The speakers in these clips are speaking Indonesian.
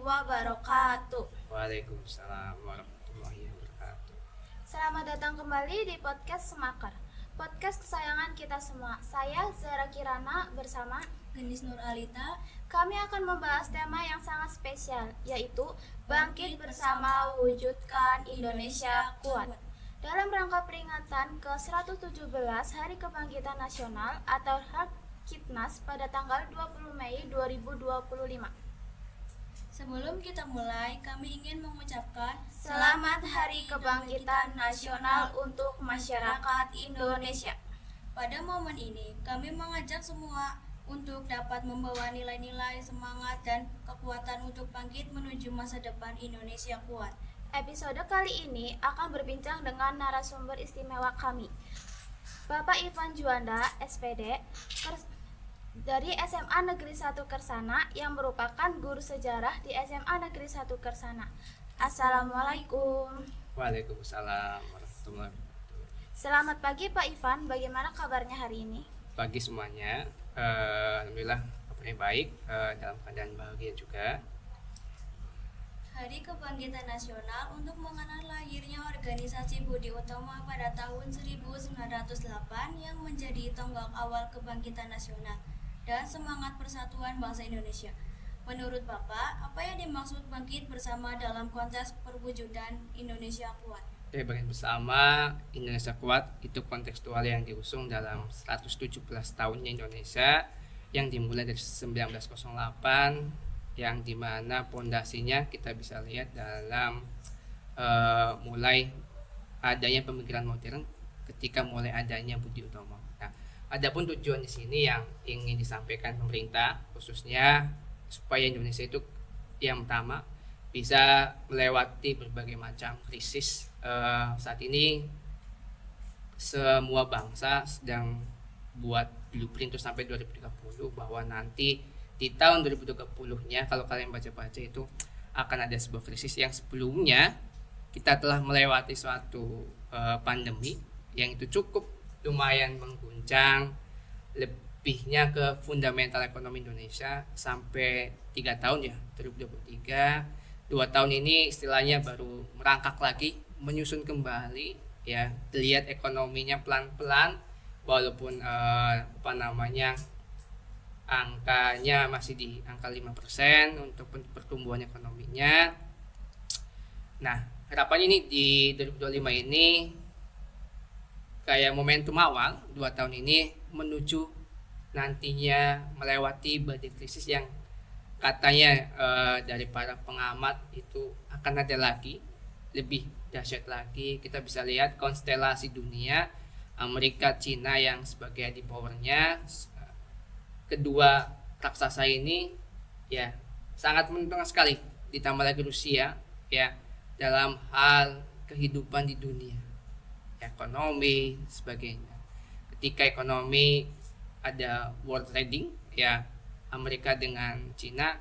wabarakatuh. Waalaikumsalam warahmatullahi wabarakatuh. Selamat datang kembali di podcast Semakar, podcast kesayangan kita semua. Saya Zara Kirana bersama Gendis Nur Alita. Kami akan membahas tema yang sangat spesial, yaitu Bangkit Bersama Wujudkan Indonesia Kuat. Dalam rangka peringatan ke-117 Hari Kebangkitan Nasional atau Harkitnas pada tanggal 20 Mei 2025. Sebelum kita mulai, kami ingin mengucapkan Selamat Hari Kebangkitan Nasional untuk masyarakat Indonesia. Pada momen ini, kami mengajak semua untuk dapat membawa nilai-nilai semangat dan kekuatan untuk bangkit menuju masa depan Indonesia kuat. Episode kali ini akan berbincang dengan narasumber istimewa kami, Bapak Ivan Juanda, SPD, dari SMA Negeri 1 Kersana yang merupakan guru sejarah di SMA Negeri 1 Kersana. Assalamualaikum. Waalaikumsalam warahmatullahi wabarakatuh. Selamat pagi Pak Ivan, bagaimana kabarnya hari ini? Pagi semuanya, alhamdulillah kabarnya baik, dalam keadaan bahagia juga. Hari Kebangkitan Nasional untuk mengenal lahirnya organisasi Budi Utomo pada tahun 1908 yang menjadi tonggak awal kebangkitan nasional dan semangat persatuan bangsa Indonesia. Menurut Bapak, apa yang dimaksud bangkit bersama dalam konteks perwujudan Indonesia kuat? Bangkit bersama Indonesia kuat itu kontekstual yang diusung dalam 117 tahunnya Indonesia yang dimulai dari 1908, yang dimana pondasinya kita bisa lihat dalam mulai adanya pemikiran modern ketika mulai adanya Budi Utomo. Nah, adapun tujuan di sini yang ingin disampaikan pemerintah khususnya supaya Indonesia itu yang pertama bisa melewati berbagai macam krisis. Saat ini semua bangsa sedang buat blueprint itu sampai 2030 bahwa nanti di tahun 2030-nya kalau kalian baca-baca itu akan ada sebuah krisis yang sebelumnya kita telah melewati suatu pandemi yang itu cukup lumayan mengguncang lebihnya ke fundamental ekonomi Indonesia sampai 3 tahun ya, 2023. 2 tahun ini istilahnya baru merangkak lagi, menyusun kembali ya, dilihat ekonominya pelan-pelan walaupun angkanya masih di angka 5% untuk pertumbuhan ekonominya. Nah, harapannya ini di 2025 ini kayak momentum awal 2 tahun ini menuju nantinya melewati badai krisis yang katanya dari para pengamat itu akan ada lagi, lebih dahsyat lagi. Kita bisa lihat konstelasi dunia, Amerika, Cina yang sebagai di powernya, kedua raksasa ini ya sangat menguntungkan sekali, ditambah lagi Rusia ya dalam hal kehidupan di dunia, ekonomi sebagainya. Ketika ekonomi ada world trading ya, Amerika dengan Cina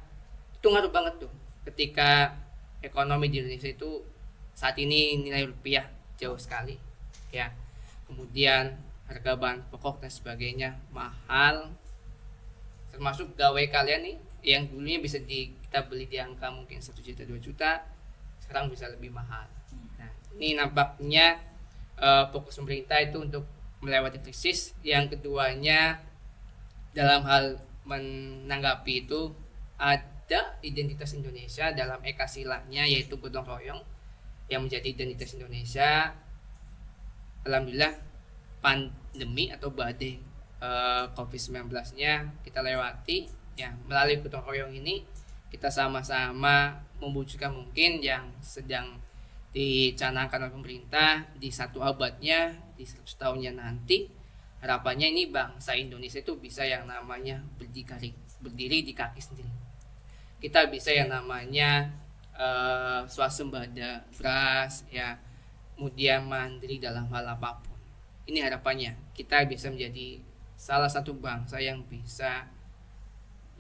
itu ngaruh banget tuh. Ketika ekonomi di Indonesia itu saat ini nilai rupiah jauh sekali ya, kemudian harga bahan pokok dan sebagainya mahal, termasuk gawe kalian nih yang dulunya bisa kita beli di angka mungkin 1 juta 2 juta, sekarang bisa lebih mahal. Nah, ini nampaknya fokus pemerintah itu untuk melewati krisis. Yang keduanya dalam hal menanggapi itu ada identitas Indonesia dalam eka silanya, yaitu gotong royong yang menjadi identitas Indonesia. Alhamdulillah pandemi atau badai COVID-19-nya kita lewati ya. Melalui gotong royong ini kita sama-sama mewujudkan mungkin yang sedang dicanangkan oleh pemerintah di 1 abadnya, di 100 tahunnya nanti. Harapannya ini bangsa Indonesia itu bisa yang namanya berdiri di kaki sendiri. Kita bisa yang namanya swasembada beras ya, kemudian mandiri dalam hal apapun. Ini harapannya kita bisa menjadi salah satu bangsa yang bisa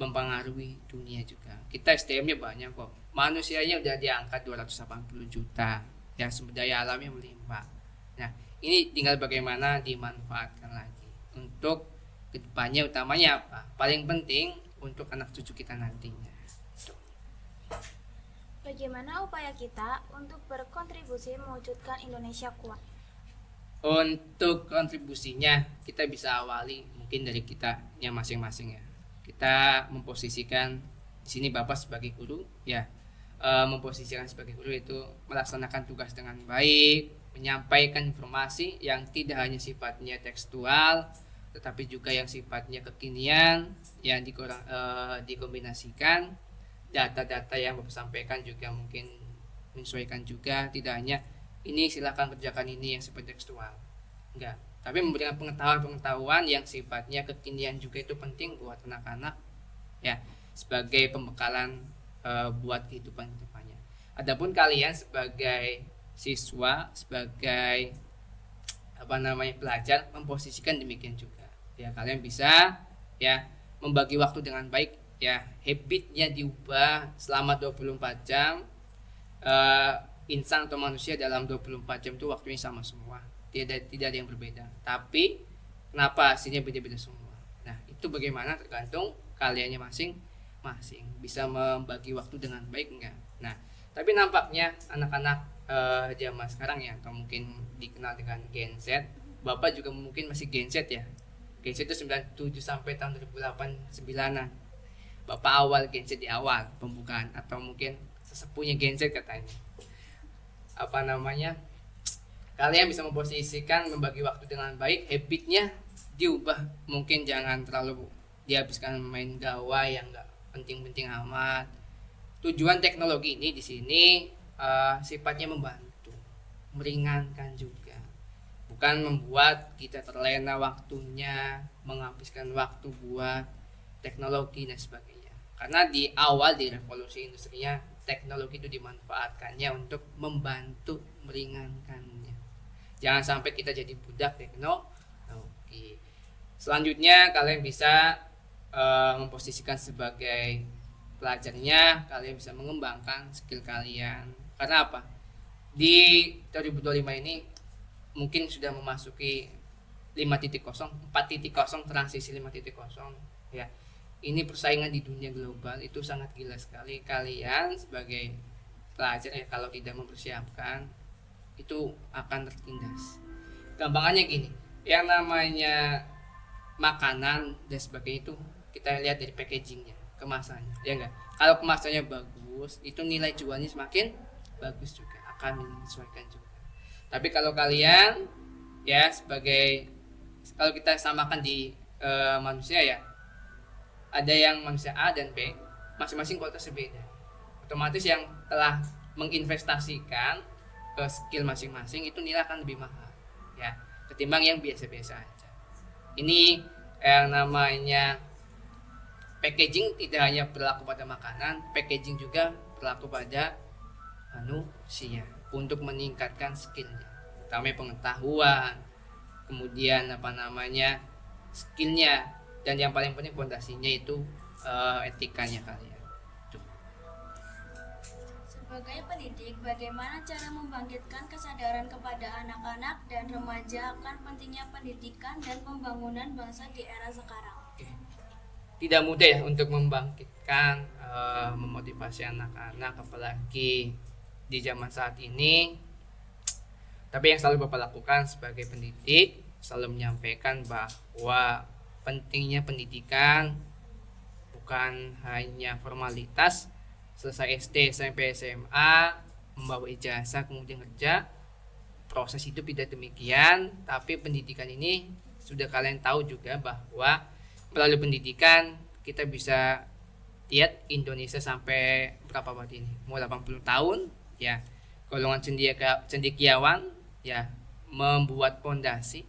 mempengaruhi dunia juga. Kita SDM-nya banyak kok, manusianya udah di angka 280 juta ya, sumber daya alamnya melimpah. Nah, ini tinggal bagaimana dimanfaatkan lagi untuk kedepannya. Utamanya apa? Paling penting untuk anak cucu kita nantinya. Bagaimana upaya kita untuk berkontribusi mewujudkan Indonesia kuat? Untuk kontribusinya kita bisa awali mungkin dari kita yang masing-masing ya. Kita memposisikan di sini Bapak sebagai guru ya, memposisikan sebagai guru itu melaksanakan tugas dengan baik, menyampaikan informasi yang tidak hanya sifatnya tekstual tetapi juga yang sifatnya kekinian yang dikombinasikan data-data yang Bapak sampaikan juga mungkin menyesuaikan juga, tidak hanya ini silakan kerjakan ini yang seperti tekstual, enggak, tapi memberikan pengetahuan yang sifatnya kekinian juga itu penting buat anak-anak ya, sebagai pembekalan buat kehidupan kedepannya. Adapun kalian sebagai siswa, sebagai pelajar, memposisikan demikian juga ya, kalian bisa ya membagi waktu dengan baik ya, habitnya diubah selama 24 jam. Insan atau manusia dalam 24 jam itu waktunya sama semua, tidak ada yang berbeda, tapi kenapa hasilnya beda-beda semua. Nah itu bagaimana tergantung kaliannya masing-masing bisa membagi waktu dengan baik enggak. Nah tapi nampaknya anak-anak zaman sekarang ya, atau mungkin dikenal dengan Gen Z, Bapak juga mungkin masih Gen Z ya. Gen Z itu 97 sampai tahun 2008 9-an. Bapak awal Gen Z di awal pembukaan, atau mungkin sesepuhnya Gen Z katanya. Kalian bisa memposisikan membagi waktu dengan baik, habitnya diubah, mungkin jangan terlalu dihabiskan main gawai yang enggak penting-penting amat. Tujuan teknologi ini di sini sifatnya membantu, meringankan juga, bukan membuat kita terlena waktunya, menghabiskan waktu buat teknologi dan sebagainya. Karena di awal di revolusi industrinya, teknologi itu dimanfaatkannya untuk membantu meringankannya. Jangan sampai kita jadi budak teknologi. Selanjutnya kalian bisa memposisikan sebagai pelajarnya, kalian bisa mengembangkan skill kalian. Karena apa? Di 2025 ini mungkin sudah memasuki 5.0, 4.0, transisi 5.0 ya. Ini persaingan di dunia global itu sangat gila sekali. Kalian sebagai pelajar ya, kalau tidak mempersiapkan itu akan tertindas. Gampangannya gini, yang namanya makanan dan sebagainya itu kita lihat dari packagingnya, kemasannya, ya enggak. Kalau kemasannya bagus, itu nilai jualnya semakin bagus juga, akan menyesuaikan juga. Tapi kalau kalian ya kalau kita samakan di manusia ya, ada yang manusia A dan B, masing-masing kualitasnya beda. Otomatis yang telah menginvestasikan ke skill masing-masing itu nilai akan lebih mahal ya, ketimbang yang biasa-biasa aja. Ini yang namanya packaging tidak hanya berlaku pada makanan, packaging juga berlaku pada manusia untuk meningkatkan skillnya, terutama pengetahuan, kemudian skillnya, dan yang paling penting fondasinya itu etikanya kalian. Tuh. Sebagai pendidik, bagaimana cara membangkitkan kesadaran kepada anak-anak dan remaja akan pentingnya pendidikan dan pembangunan bangsa di era sekarang? Oke. Tidak mudah ya untuk membangkitkan, memotivasi anak-anak apalagi di zaman saat ini. Tapi yang selalu Bapak lakukan sebagai pendidik, selalu menyampaikan bahwa pentingnya pendidikan bukan hanya formalitas, selesai SD, SMP, SMA, membawa ijazah kemudian kerja. Proses hidup tidak demikian, tapi pendidikan ini sudah kalian tahu juga bahwa melalui pendidikan kita bisa lihat Indonesia sampai berapa waktu ini, mau 80 tahun ya, golongan cendekiawan ya, membuat pondasi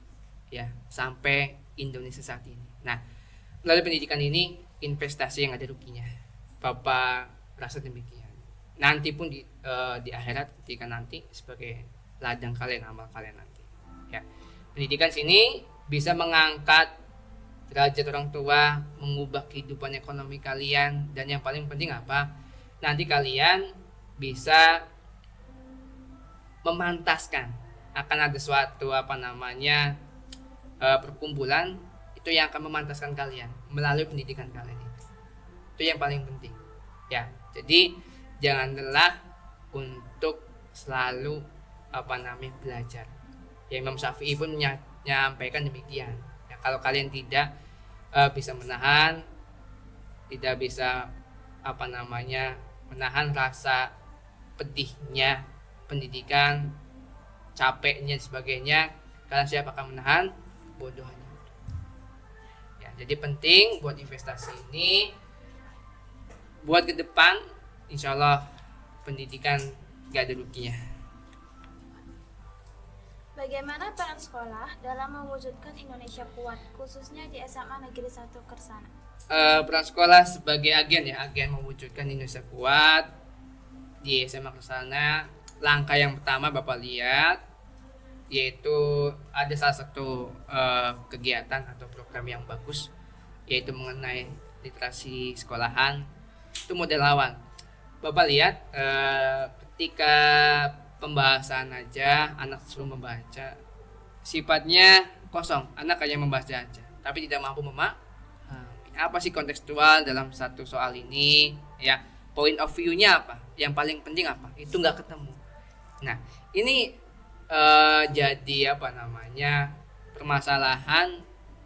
ya sampai Indonesia saat ini. Nah, melalui pendidikan ini investasi yang ada ruginya. Bapak rasa demikian. Nanti pun di akhirat ketika nanti sebagai ladang kalian, amal kalian nanti. Ya. Pendidikan sini bisa mengangkat derajat orang tua, mengubah kehidupan ekonomi kalian, dan yang paling penting apa? Nanti kalian bisa memantaskan, akan ada suatu perkumpulan itu yang akan memantaskan kalian melalui pendidikan kalian itu yang paling penting ya. Jadi jangan lelah untuk selalu belajar. Ya, Imam Syafi'i pun menyampaikan demikian. Ya, kalau kalian tidak bisa menahan, tidak bisa menahan rasa pedihnya pendidikan, capeknya dan sebagainya, kalian siapa akan menahan bodohnya. Ya, jadi penting buat investasi ini, buat ke depan, insya Allah pendidikan gak ada ruginya. Bagaimana peran sekolah dalam mewujudkan Indonesia kuat, khususnya di SMA Negeri 1 Kersana? Peran sekolah sebagai agen mewujudkan Indonesia kuat di SMA Kersana. Langkah yang pertama Bapak lihat, yaitu ada salah satu kegiatan atau program yang bagus, yaitu mengenai literasi sekolahan. Itu model awal. Bapak lihat ketika pembahasan aja anak suruh membaca, sifatnya kosong, anak hanya membaca aja tapi tidak mampu memahami apa sih kontekstual dalam satu soal ini, ya, point of view-nya apa, yang paling penting apa, itu nggak ketemu. Nah, ini jadi permasalahan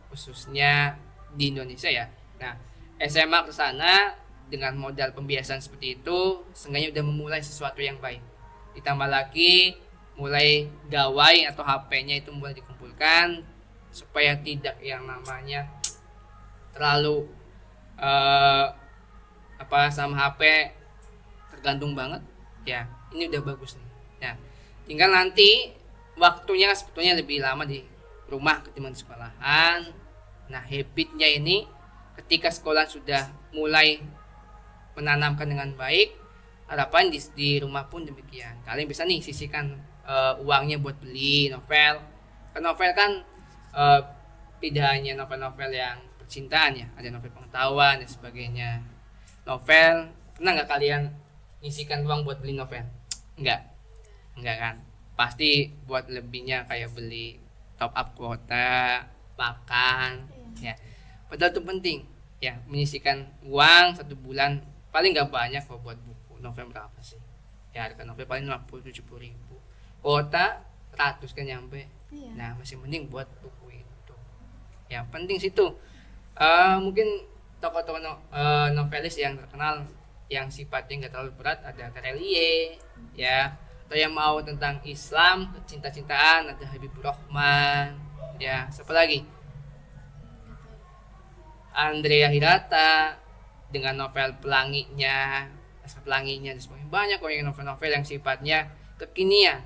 khususnya di Indonesia ya. Nah, SMA Kersana dengan modal pembiasan seperti itu seenggaknya udah memulai sesuatu yang baik. Ditambah lagi mulai gawai atau HP-nya itu mulai dikumpulkan supaya tidak yang namanya terlalu sama HP tergantung banget. Ya, ini udah bagus nih. Nah, tinggal nanti waktunya sebetulnya lebih lama di rumah ketimbang di sekolahan. Nah, habitnya ini ketika sekolah sudah mulai menanamkan dengan baik, harapan di rumah pun demikian. Kalian bisa nih sisihkan uangnya buat beli novel. Novel kan tidak hanya novel-novel yang percintaan ya, ada novel pengetahuan dan sebagainya. Novel, pernah nggak kalian ngisikan uang buat beli novel? Enggak kan? Pasti buat lebihnya kayak beli top up kuota, makan, ya. Padahal itu penting, ya, menyisihkan uang 1 bulan paling nggak banyak kok buat buku. Novel berapa sih? Ya, harga novel paling 50-70 ribu. Kuota 100 kan nyampe. Iya. Nah, masih mending buat buku itu. Ya, penting situ. Mungkin tokoh-tokoh novelis yang terkenal yang sifatnya nggak terlalu berat ada Terelie, ya, atau yang mau tentang Islam, cinta-cintaan ada Habibur Rahman, ya, siapa lagi? Andrea Hirata dengan novel Pelanginya, Naskah Pelanginya dan sebagainya. Banyak kok yang novel-novel yang sifatnya kekinian,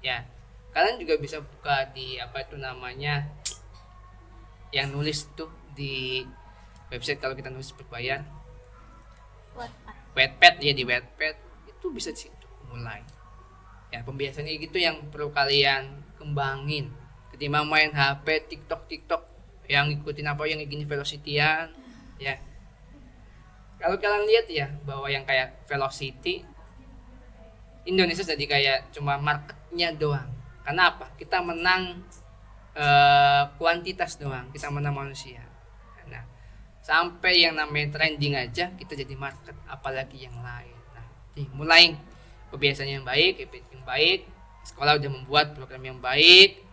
ya. Kalian juga bisa buka di yang nulis tuh di website kalau kita nulis berbayar. Wattpad ya, di Wattpad itu bisa di situ mulai. Ya, pembiasaannya gitu yang perlu kalian kembangin. Ketimbang main HP, TikTok yang ngikutin yang gini velocity-an, ya. Kalau kalian lihat ya bahwa yang kayak Velocity Indonesia jadi kayak cuma marketnya doang. Karena apa? Kita menang kuantitas doang, kita menang manusia. Nah, sampai yang namanya trending aja kita jadi market, apalagi yang lain. Nah, mulai kebiasaan yang baik, habit yang baik, sekolah udah membuat program yang baik,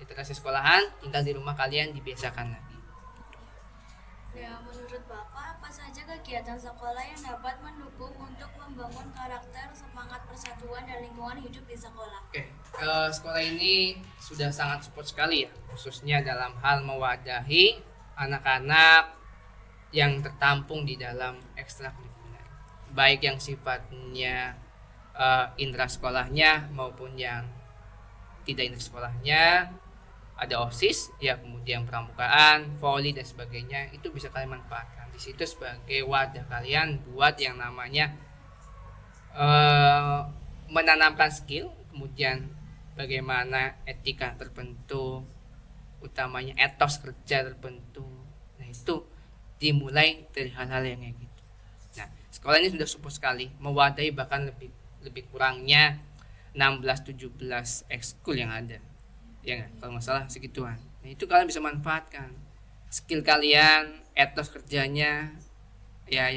literasi sekolahan, tinggal di rumah kalian dibiasakan lagi. Ya, menurut Bapak, apa saja kegiatan sekolah yang dapat mendukung untuk membangun karakter, semangat persatuan dan lingkungan hidup di sekolah? Oke, sekolah ini sudah sangat support sekali ya, khususnya dalam hal mewadahi anak-anak yang tertampung di dalam ekstrakurikuler, baik yang sifatnya intra sekolahnya maupun yang tidak intra sekolahnya. Ada OSIS, ya, kemudian pramukaan, voli dan sebagainya, itu bisa kalian manfaatkan di situ sebagai wadah kalian buat yang namanya menanamkan skill, kemudian bagaimana etika terbentuk, utamanya etos kerja terbentuk. Nah, itu dimulai dari hal-hal yang kayak gitu. Nah, sekolah ini sudah support sekali, mewadahi bahkan lebih kurangnya 16-17 ekskul yang ada. Ya nggak, kalau masalah segituan. Nah, itu kalian bisa manfaatkan skill kalian, etos kerjanya, ya,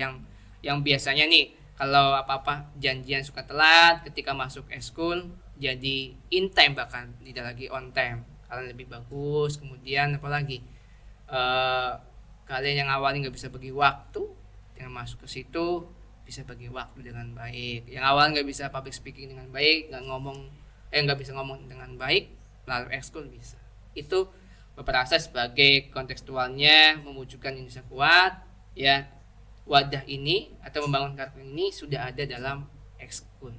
yang biasanya nih kalau apa-apa janjian suka telat, ketika masuk eskul jadi in time, bahkan tidak lagi on time. Kalian lebih bagus. Kemudian apalagi kalian yang awalnya nggak bisa bagi waktu, dengan masuk ke situ bisa bagi waktu dengan baik. Yang awal nggak bisa public speaking dengan baik, nggak bisa ngomong dengan baik, melalui ekskul bisa. Itu berperasa sebagai kontekstualnya mewujudkan Indonesia kuat. Ya, wadah ini atau membangun karakter ini sudah ada dalam ekskul.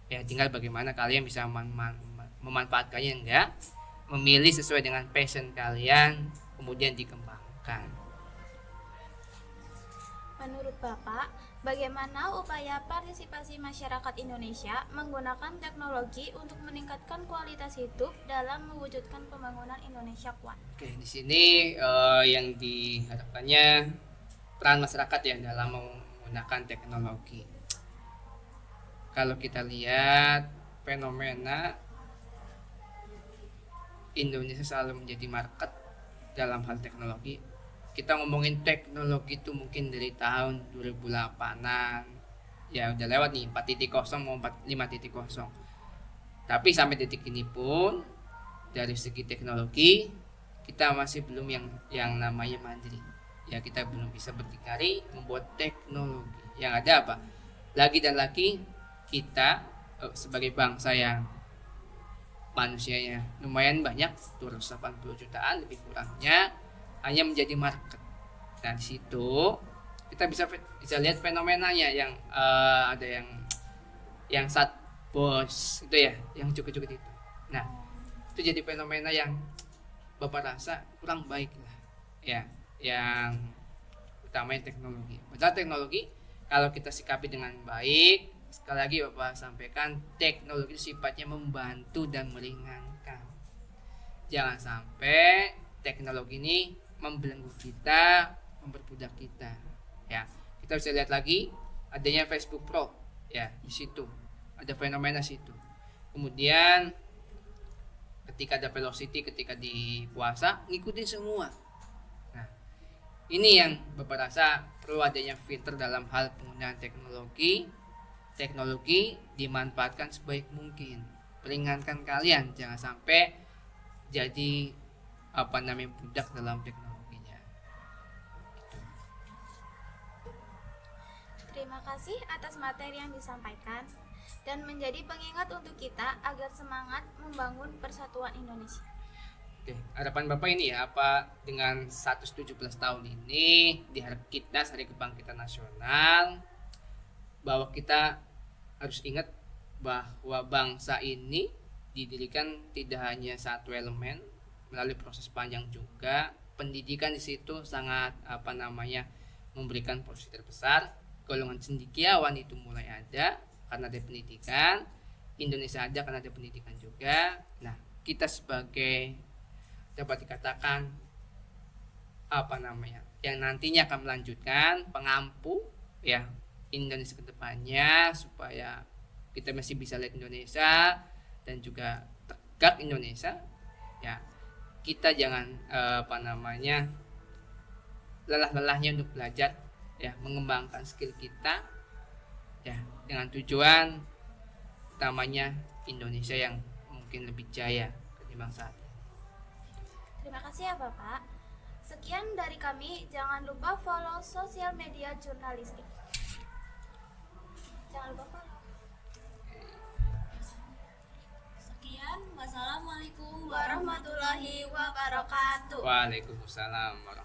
Ya, tinggal bagaimana kalian bisa memanfaatkannya, enggak, memilih sesuai dengan passion kalian, kemudian dikembangkan. Menurut Bapak, bagaimana upaya partisipasi masyarakat Indonesia menggunakan teknologi untuk meningkatkan kualitas hidup dalam mewujudkan pembangunan Indonesia kuat? Oke, di sini yang diharapkannya peran masyarakat ya dalam menggunakan teknologi. Kalau kita lihat fenomena Indonesia selalu menjadi market dalam hal teknologi. Kita ngomongin teknologi itu mungkin dari tahun 2008-an. Ya udah lewat nih 4.0 mau 5.0. Tapi sampai detik ini pun dari segi teknologi kita masih belum yang namanya mandiri. Ya, kita belum bisa berdikari membuat teknologi. Yang ada apa? Lagi dan lagi kita sebagai bangsa yang manusianya lumayan banyak, 280 jutaan lebih kurangnya, hanya menjadi market. Nah, di situ kita bisa lihat fenomenanya yang ada yang sat bos itu ya, yang cukup-cukup itu. Nah, itu jadi fenomena yang Bapak rasa kurang baik lah. Ya, yang utamanya teknologi. Padahal teknologi kalau kita sikapi dengan baik, sekali lagi Bapak sampaikan, teknologi sifatnya membantu dan meringankan. Jangan sampai teknologi ini membelenggu kita, memperbudak kita. Ya, kita bisa lihat lagi adanya Facebook Pro. Ya, di situ ada fenomena situ. Kemudian ketika ada velocity, ketika di puasa ngikutin semua. Nah, ini yang Bapak rasa perlu adanya filter dalam hal penggunaan teknologi. Teknologi dimanfaatkan sebaik mungkin, meringankan kalian, jangan sampai jadi budak dalam teknologinya. Gitu. Terima kasih atas materi yang disampaikan dan menjadi pengingat untuk kita agar semangat membangun persatuan Indonesia. Oke, harapan Bapak ini ya, apa dengan 117 tahun ini di Hari Kitnas, Hari Kebangkitan Nasional, bahwa kita harus ingat bahwa bangsa ini didirikan tidak hanya satu elemen, melalui proses panjang juga. Pendidikan di situ sangat memberikan porsi terbesar. Golongan cendekiawan itu mulai ada karena ada pendidikan. Indonesia ada karena ada pendidikan juga. Nah, kita sebagai dapat dikatakan yang nantinya akan melanjutkan pengampu ya Indonesia ke depannya, supaya kita masih bisa lihat Indonesia dan juga tegak Indonesia. Ya, kita jangan lelah-lelahnya untuk belajar ya, mengembangkan skill kita ya, dengan tujuan utamanya Indonesia yang mungkin lebih jaya ketimbang saat ini. Terima kasih ya Bapak. Sekian dari kami, jangan lupa follow sosial media jurnalistik. Jangan lupa follow. Sekian, wassalamualaikum warahmatullahi wabarakatuh. Waalaikumsalam warahmatullahi wabarakatuh.